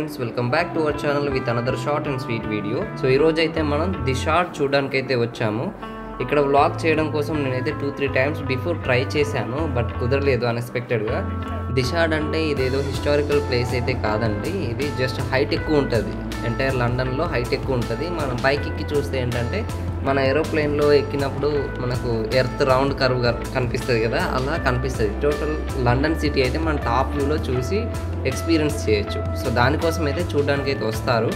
Friends, welcome back to our channel with another short and sweet video. So ఈరోజు అయితే మనం the short చూడడానికి అయితే వచ్చాము. ఇక్కడ వ్లాగ్ చేయడం కోసం నేనైతే 2-3 టైమ్స్ బిఫోర్ ట్రై చేశాను, బట్ కుదరలేదు అన్ఎక్స్పెక్టెడ్గా. ది షార్ట్ అంటే ఇదేదో హిస్టారికల్ ప్లేస్ అయితే కాదండి, ఇది జస్ట్ హైట్ ఎక్కువ ఉంటుంది. ఎంటైర్ లండన్లో హైట్ ఎక్కువ ఉంటుంది. మనం పైకి ఎక్కి చూస్తే ఏంటంటే మన ఏరోప్లేన్లో ఎక్కినప్పుడు మనకు ఎర్త్ రౌండ్ కర్వ్ కనిపిస్తుంది కదా, అలా కనిపిస్తుంది. టోటల్ లండన్ సిటీ అయితే మనం టాప్ వ్యూలో చూసి ఎక్స్పీరియన్స్ చేయొచ్చు. సో దానికోసం అయితే చూడడానికి అయితే వస్తారు.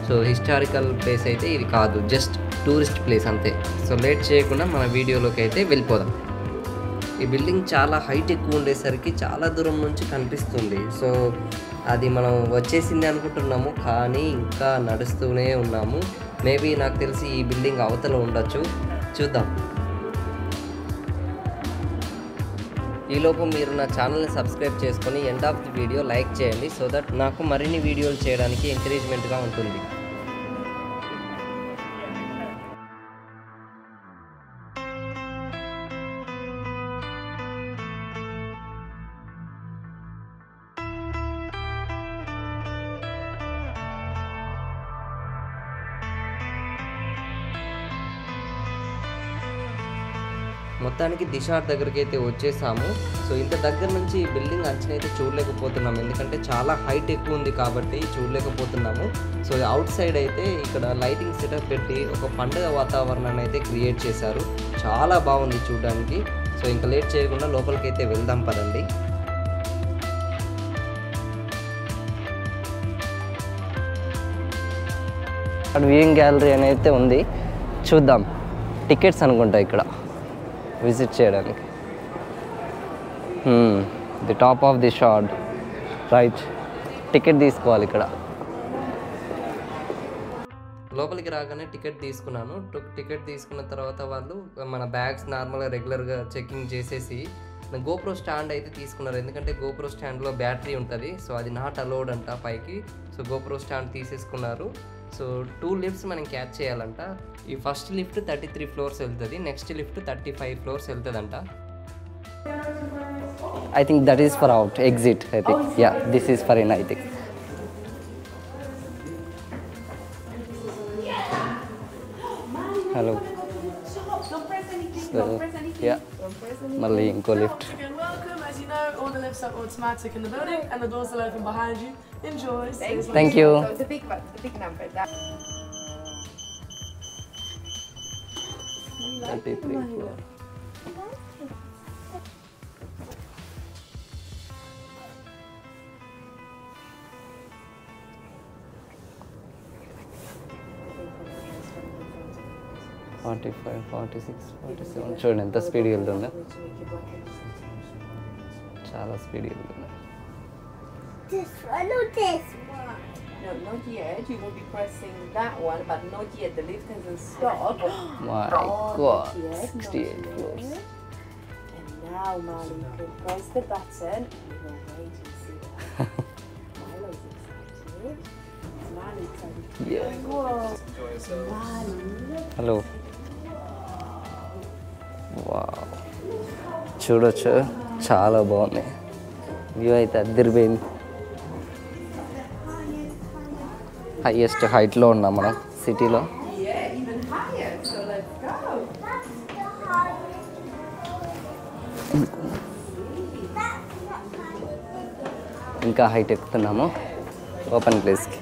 సో హిస్టారికల్ ప్లేస్ అయితే ఇది కాదు, జస్ట్ టూరిస్ట్ ప్లేస్ అంతే. సో లేట్ చేయకుండా మన వీడియోలోకి అయితే వెళ్ళిపోదాం. ఈ బిల్డింగ్ చాలా హైట్ ఎక్కువ ఉండేసరికి చాలా దూరం నుంచి కనిపిస్తుంది. సో అది మనం వచ్చేసింది అనుకుంటున్నాము, కానీ ఇంకా నడుస్తూనే ఉన్నాము. మేబీ నాకు తెలిసి ఈ బిల్డింగ్ అవతల ఉండొచ్చు, చూద్దాం. ఈలోపు మీరు నా ఛానల్ని సబ్స్క్రైబ్ చేసుకొని end of the video like చేయండి, సో దట్ నాకు మరిన్ని వీడియోలు చేయడానికి ఎంకరేజ్మెంట్గా ఉంటుంది. మొత్తానికి ది షార్ట్ దగ్గరికి అయితే వచ్చేసాము. సో ఇంత దగ్గర నుంచి ఈ బిల్డింగ్ అంచనా అయితే చూడలేకపోతున్నాము, ఎందుకంటే చాలా హైట్ ఎక్కువ ఉంది కాబట్టి చూడలేకపోతున్నాము. సో అవుట్ సైడ్ అయితే ఇక్కడ లైటింగ్ సెటప్ పెట్టి ఒక పండుగ వాతావరణాన్ని అయితే క్రియేట్ చేశారు. చాలా బాగుంది చూడడానికి. సో ఇంకా లేట్ చేయకుండా లోపలికి అయితే వెళ్దాం పదండి. అక్కడ వ్యూయింగ్ గ్యాలరీ అని అయితే ఉంది, చూద్దాం. టికెట్స్ అనుకుంటా ఇక్కడ విజిట్ చేయడానికి. The top of the short, right. Ticket తీసుకోవాలి ఇక్కడ. లోపలికి రాగానే టికెట్ తీసుకున్నాను. టికెట్ తీసుకున్న తర్వాత వాళ్ళు మన బ్యాగ్స్ నార్మల్గా రెగ్యులర్గా చెకింగ్ చేసేసి గోప్రో స్టాండ్ అయితే తీసుకున్నారు, ఎందుకంటే గోప్రో స్టాండ్లో బ్యాటరీ ఉంటుంది. సో అది నాట్ అలౌడ్ అంట పైకి. సో గోప్రో స్టాండ్ తీసేసుకున్నారు. సో 2 లిఫ్ట్స్ మనం క్యాచ్ చేయాలంట. ఈ ఫస్ట్ లిఫ్ట్ 33 ఫ్లోర్స్ వెళ్తుంది, నెక్స్ట్ లిఫ్ట్ 35 ఫ్లోర్స్ వెళ్తుందంట. I think that is for out exit. I think yeah, this is for in. I think hello. Yeah, మళ్ళీ ఇంకో lift. All the lifts are automatic in the building and the doors will open behind you. Enjoy. Thank you. So it's a big one, the big number. That 33 floor. Forty-five, 46, 47. చూడండి ఎంత స్పీడ్గా వెళ్తుందో, చాలా స్పీడ్గా వెళ్తుంది. this one or this one? No, not yet. You will be pressing that one, but not yet. The lift hasn't stopped. My God, 68 floors. And now, Marley, you can press the button. We will wait and see. Marley's excited. Marley's excited. Yeah. Marley. Hello. Wow, చూడొచ్చు, చాలా బాగుంది. View అయితే అద్దరిపోయింది. Highest హైట్లో ఉన్నాం మనం సిటీలో. Yeah, even higher. So let's go. ఇంకా హైట్ ఎక్కుతున్నాము ఓపెన్ ప్లేస్కి.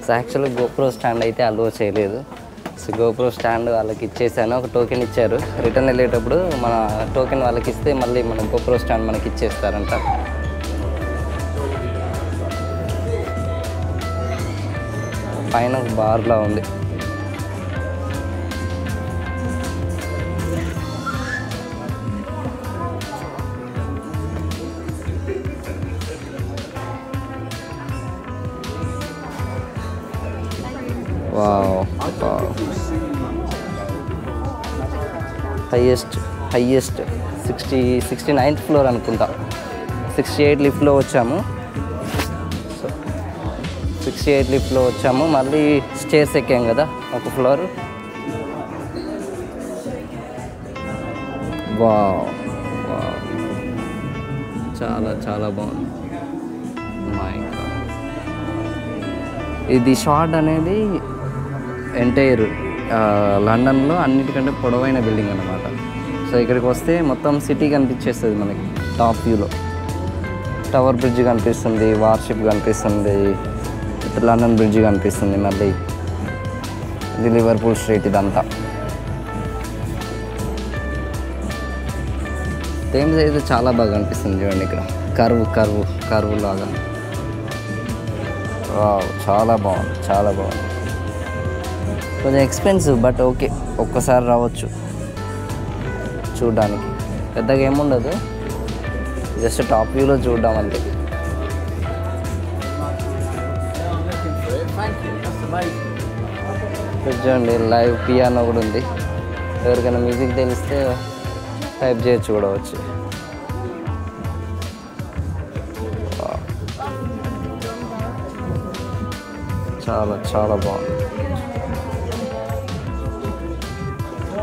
సో యాక్చువల్గా గోప్రో స్టాండ్ అయితే అలో చేయలేదు. సో గోప్రో స్టాండ్ వాళ్ళకి ఇచ్చేసాను, ఒక టోకెన్ ఇచ్చారు. రిటర్న్ వెళ్ళేటప్పుడు మన టోకెన్ వాళ్ళకి ఇస్తే మళ్ళీ మన గోప్రో స్టాండ్ మనకి ఇచ్చేస్తారంట. పైన ఒక బార్లా ఉంది. వావ్, హైయెస్ట్ 69th ఫ్లోర్ అనుకుంటా. 68 లిఫ్ట్లో వచ్చాము. సో 68 లిఫ్ట్లో వచ్చాము, మళ్ళీ స్టేర్స్ ఎక్కాం కదా ఒక ఫ్లోర్. వావ్, చాలా చాలా బాగుంది. My God. ఇది షార్ట్ అనేది ఎంటైర్ లండన్లో అన్నిటికంటే పొడవైన బిల్డింగ్ అన్నమాట. సో ఇక్కడికి వస్తే మొత్తం సిటీ కనిపించేస్తుంది మనకి టాప్ వ్యూలో. టవర్ బ్రిడ్జ్ కనిపిస్తుంది, వార్షిప్ కనిపిస్తుంది, లండన్ బ్రిడ్జ్ కనిపిస్తుంది, మళ్ళీ ఇది లివర్పూల్ స్ట్రీట్. ఇదంతా థేమ్స్ అయితే చాలా బాగా కనిపిస్తుంది చూడండి. ఇక్కడ కర్వ్ లాగా. చాలా బాగుంది, చాలా బాగుంది. కొంచెం ఎక్స్పెన్సివ్, బట్ ఓకే, ఒక్కసారి రావచ్చు చూడడానికి. పెద్దగా ఏముండదు, జస్ట్ టాప్ వ్యూలో చూడడం అంతే. చూడండి, లైవ్ పియానో కూడా ఉంది. ఎవరికైనా మ్యూజిక్ తెలిస్తే టైప్ చేయొచ్చు కూడా వచ్చి. చాలా చాలా బాగుంది.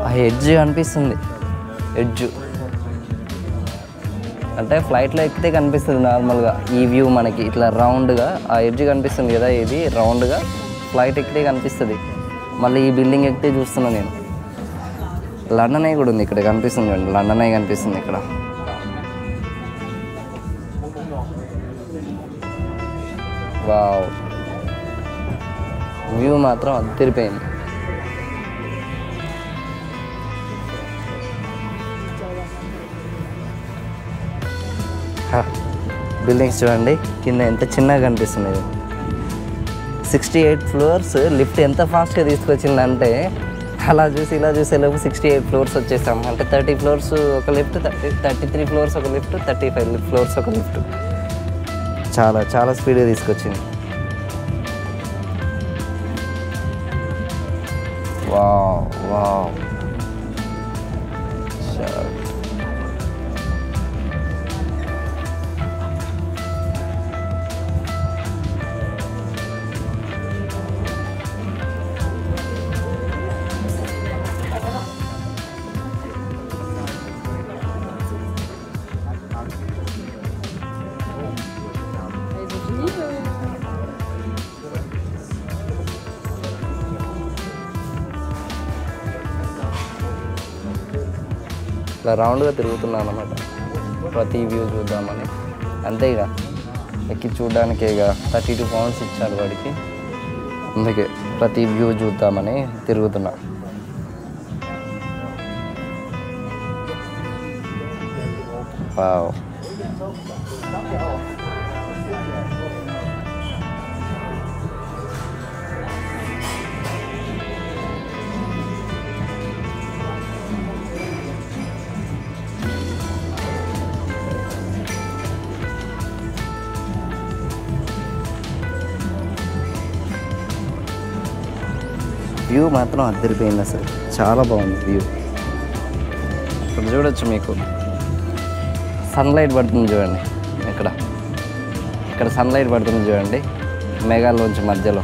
ఆ ఎడ్జ్ అనిపిస్తుంది, ఎడ్జ్ అంటే ఫ్లైట్లో ఎక్కితే కనిపిస్తుంది నార్మల్గా. ఈ వ్యూ మనకి ఇట్లా రౌండ్గా ఆ ఎడ్జ్ కనిపిస్తుంది కదా, ఇది రౌండ్గా ఫ్లైట్ ఎక్కితే కనిపిస్తుంది. మళ్ళీ ఈ బిల్డింగ్ ఎక్కితే చూస్తున్నా నేను. లండన్ ఐ కూడా ఉంది ఇక్కడ, కనిపిస్తుంది చూడండి, లండన్ ఐ కనిపిస్తుంది ఇక్కడ. వావ్, వ్యూ మాత్రం అదిరిపోయింది. బిల్డింగ్స్ చూడండి కింద ఎంత చిన్నగా కనిపిస్తున్నాయి. 68 floors. లిఫ్ట్ ఎంత ఫాస్ట్గా తీసుకొచ్చిందంటే అలా చూసి ఇలా చూసేలోపు 68 floors వచ్చేసాం. అంటే 30 floors ఒక లిఫ్ట్, 33 floors ఒక లిఫ్ట్, 35 floors ఒక లిఫ్ట్. చాలా చాలా స్పీడ్గా తీసుకొచ్చింది. Wow wow. ఇలా రౌండ్గా తిరుగుతున్నాను అన్నమాట, ప్రతి వ్యూ చూద్దామని. అంతే ఇక ఎక్కి చూడడానికే ఇక 32 pounds ఇచ్చాడు వాడికి, అందుకే ప్రతి వ్యూ చూద్దామని తిరుగుతున్నా. వావ్. వ్యూ మాత్రం అద్దరిపోయింది అసలు, చాలా బాగుంది వ్యూ. ఇక్కడ చూడొచ్చు, మీకు సన్లైట్ పడుతుంది చూడండి. ఇక్కడ సన్లైట్ పడుతుంది చూడండి, మేఘాల్లోంచి మధ్యలో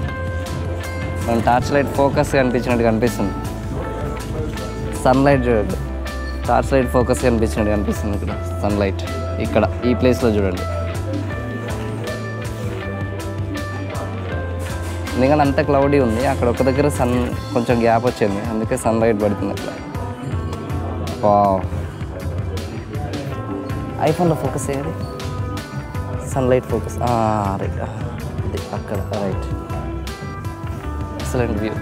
మనం టార్చ్ లైట్ ఫోకస్ కనిపించినట్టు కనిపిస్తుంది. సన్లైట్ చూడండి, టార్చ్ లైట్ ఫోకస్ కనిపించినట్టు కనిపిస్తుంది. ఇక్కడ సన్లైట్ ఇక్కడ ఈ ప్లేస్లో చూడండి. ఎందుకంటే అంత క్లౌడీ ఉంది, అక్కడ ఒక దగ్గర కొంచెం గ్యాప్ వచ్చింది, అందుకే సన్లైట్ పడుతుంది అట్లా. వావ్. ఐఫోన్లో ఫోకస్ చేయాలి, సన్లైట్ ఫోకస్. రైట్, అక్కడ రైట్. Excellent view.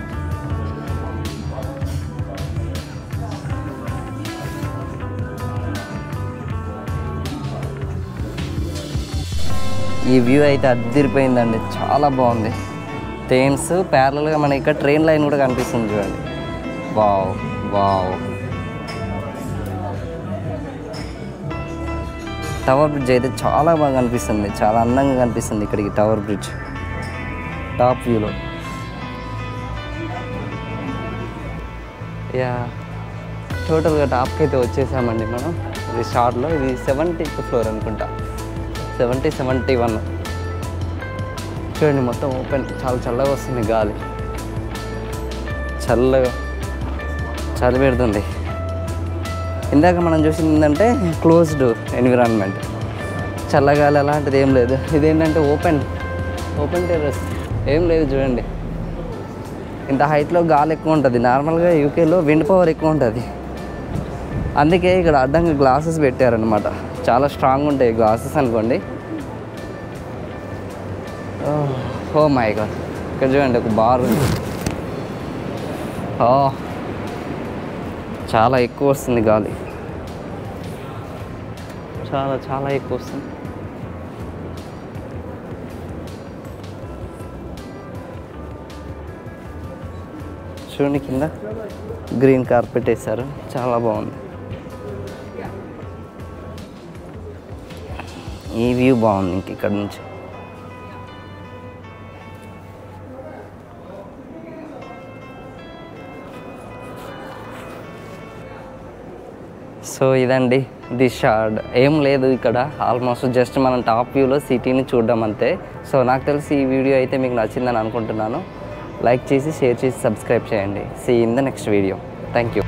ఈ వ్యూ అయితే అద్దరిపోయిందండి, చాలా బాగుంది. థేమ్స్ ప్యారలల్గా మనకి ఇక్కడ ట్రైన్ లైన్ కూడా కనిపిస్తుంది చూడండి. Wow wow. టవర్ బ్రిడ్జ్ అయితే చాలా బాగా కనిపిస్తుంది, చాలా అందంగా కనిపిస్తుంది ఇక్కడికి టవర్ బ్రిడ్జ్ టాప్ వ్యూలో. యా, టోటల్గా టాప్కి అయితే వచ్చేసామండి మనం. ఇది షార్ట్లో, ఇది 70th floor అనుకుంటా, 70, 71. చూడండి మొత్తం ఓపెన్, చాలా చల్లగా వస్తుంది గాలి, చల్లగా చలి పెడుతుంది. ఇందాక మనం చూసింది ఏంటంటే క్లోజ్డ్ ఎన్విరాన్మెంట్, చల్లగాలి అలాంటిది ఏం లేదు. ఇదేంటంటే ఓపెన్ టెర్రస్, ఏం లేదు చూడండి. ఇంత హైట్లో గాలి ఎక్కువ ఉంటుంది. నార్మల్గా యూకేలో విండ్ పవర్ ఎక్కువ ఉంటుంది, అందుకే ఇక్కడ అడ్డంగా గ్లాసెస్ పెట్టారనమాట. చాలా స్ట్రాంగ్ ఉంటాయి గ్లాసెస్ అనుకోండి. ఓ మై గాడ్, ఇక్కడ చూడండి ఒక బార్ ఉంది. చాలా ఎక్కువ వస్తుంది గాలి, చాలా ఎక్కువ వస్తుంది. చూడండి కింద గ్రీన్ కార్పెట్ వేశారు, చాలా బాగుంది. ఈ వ్యూ బాగుంది ఇంక ఇక్కడ నుంచి. సో ఇదండి డిషార్డ్. ఏం లేదు ఇక్కడ, ఆల్మోస్ట్ జస్ట్ మనం టాప్ వ్యూలో సిటీని చూడడం అంతే. సో నాకు తెలిసి ఈ వీడియో అయితే మీకు నచ్చిందని అనుకుంటున్నాను. లైక్ చేసి, షేర్ చేసి, సబ్స్క్రైబ్ చేయండి. See in the next video. Thank you.